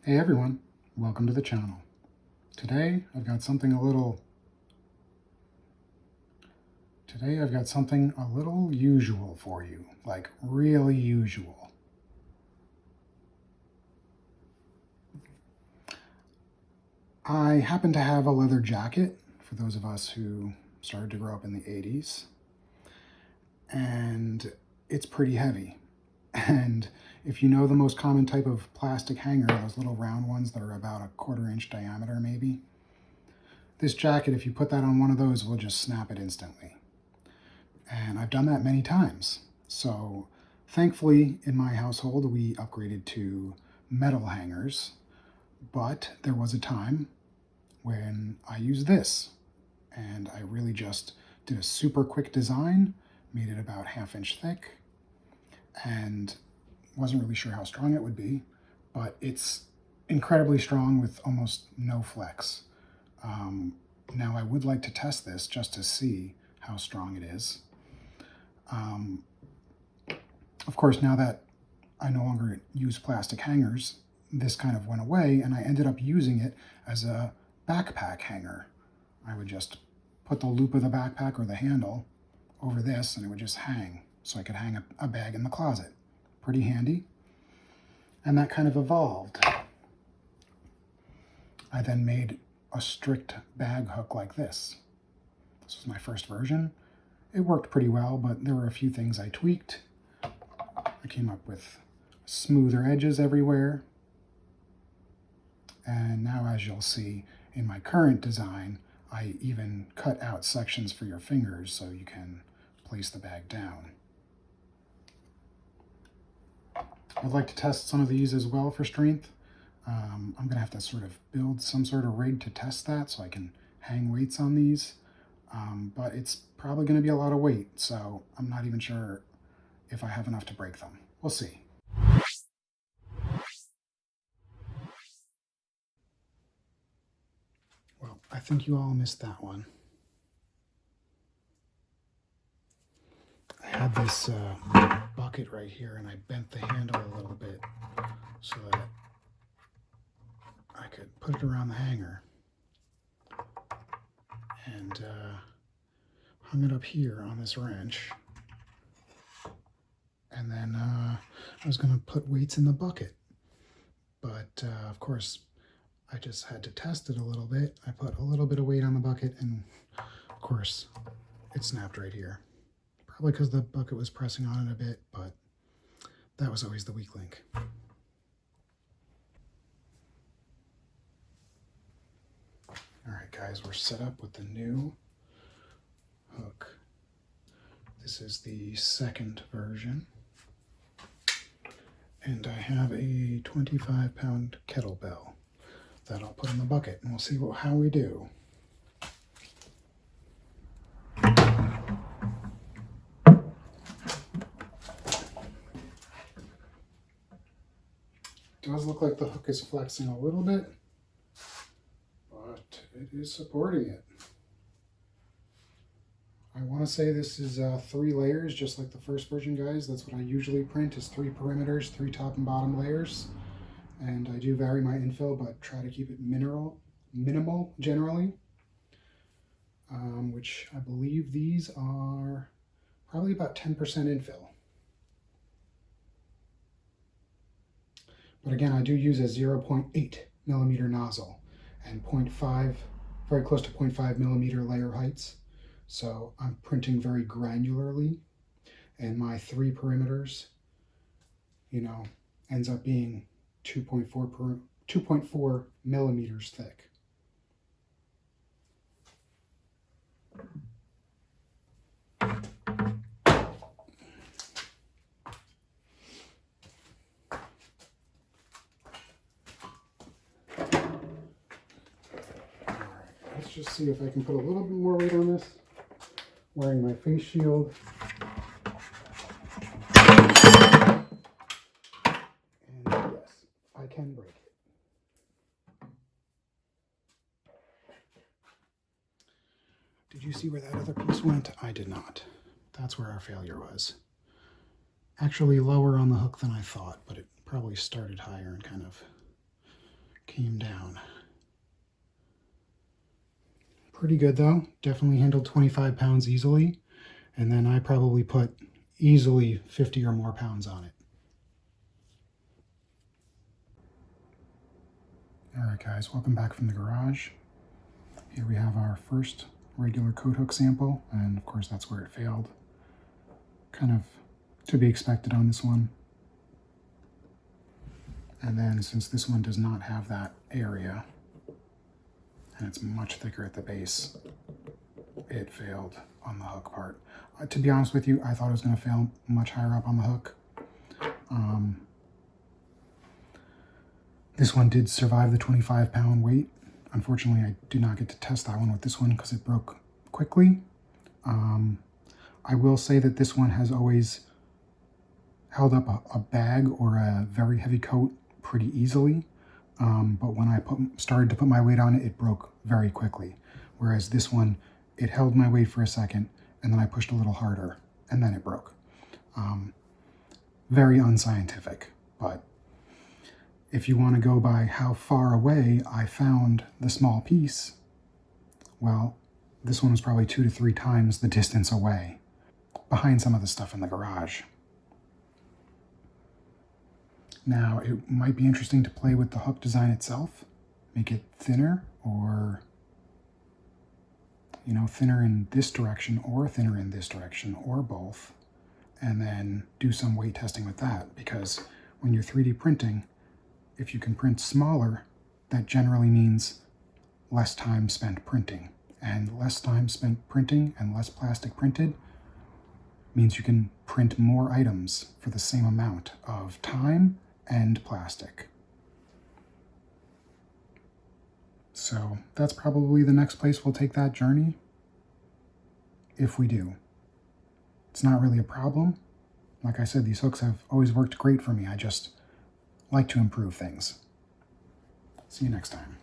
Hey everyone, welcome to the channel. Today I've got something a little usual for you, like really usual. I happen to have a leather jacket for those of us who started to grow up in the 80s, and it's pretty heavy. And if you know the most common type of plastic hanger, those little round ones that are about a 1/4 inch diameter maybe, this jacket, if you put that on one of those, will just snap it instantly. And I've done that many times. So thankfully in my household, we upgraded to metal hangers, but there was a time when I used this, and I really just did a super quick design, made it about 1/2 inch thick, and wasn't really sure how strong it would be, but it's incredibly strong with almost no flex. Now I would like to test this just to see how strong it is. Of course, now that I no longer use plastic hangers, this kind of went away, and I ended up using it as a backpack hanger. I would just put the loop of the backpack or the handle over this, and it would just hang, so I could hang a bag in the closet. Pretty handy. And that kind of evolved. I then made a strict bag hook like this. This was my first version. It worked pretty well, but there were a few things I tweaked. I came up with smoother edges everywhere. And now, as you'll see in my current design, I even cut out sections for your fingers so you can place the bag down. I'd like to test some of these as well for strength. I'm going to have to sort of build some sort of rig to test that so I can hang weights on these. But it's probably going to be a lot of weight, so I'm not even sure if I have enough to break them. We'll see. Well, I think you all missed that one. I had this bucket right here, and I bent the handle a little bit so that I could put it around the hanger, and hung it up here on this wrench. And then I was going to put weights in the bucket, but of course I just had to test it a little bit. I put a little bit of weight on the bucket, and of course it snapped right here. Probably because the bucket was pressing on it a bit, but that was always the weak link. All right, guys, we're set up with the new hook. This is the second version. And I have a 25-pound kettlebell that I'll put in the bucket, and we'll see how we do. It does look like the hook is flexing a little bit, but it is supporting it. I want to say this is 3 layers, just like the first version, guys. That's what I usually print, is 3 perimeters, 3 top and bottom layers. And I do vary my infill, but try to keep it minimal generally, which I believe these are probably about 10% infill. But again, I do use a 0.8 millimeter nozzle and 0.5, very close to 0.5 millimeter layer heights. So I'm printing very granularly, and my 3 perimeters, ends up being 2.4 millimeters thick. Let's just see if I can put a little bit more weight on this, wearing my face shield. And yes, I can break it. Did you see where that other piece went? I did not. That's where our failure was. Actually lower on the hook than I thought, but it probably started higher and kind of came down. Pretty good though, definitely handled 25 pounds easily. And then I probably put easily 50 or more pounds on it. All right guys, welcome back from the garage. Here we have our first regular coat hook sample, and of course that's where it failed. Kind of to be expected on this one. And then since this one does not have that area, and it's much thicker at the base, it failed on the hook part. To be honest with you, I thought it was going to fail much higher up on the hook. This one did survive the 25-pound weight. Unfortunately, I did not get to test that one with this one because it broke quickly. I will say that this one has always held up a bag or a very heavy coat pretty easily. But when I started to put my weight on it, it broke very quickly. Whereas this one, it held my weight for a second, and then I pushed a little harder, and then it broke. Very unscientific, but if you want to go by how far away I found the small piece, well, this one was probably 2 to 3 times the distance away, behind some of the stuff in the garage. Now, it might be interesting to play with the hook design itself, make it thinner, or, you know, thinner in this direction or thinner in this direction, or both, and then do some weight testing with that, because when you're 3D printing, if you can print smaller, that generally means less time spent printing. And less time spent printing and less plastic printed means you can print more items for the same amount of time and plastic. So that's probably the next place we'll take that journey, if we do. It's not really a problem. Like I said, these hooks have always worked great for me. I just like to improve things. See you next time.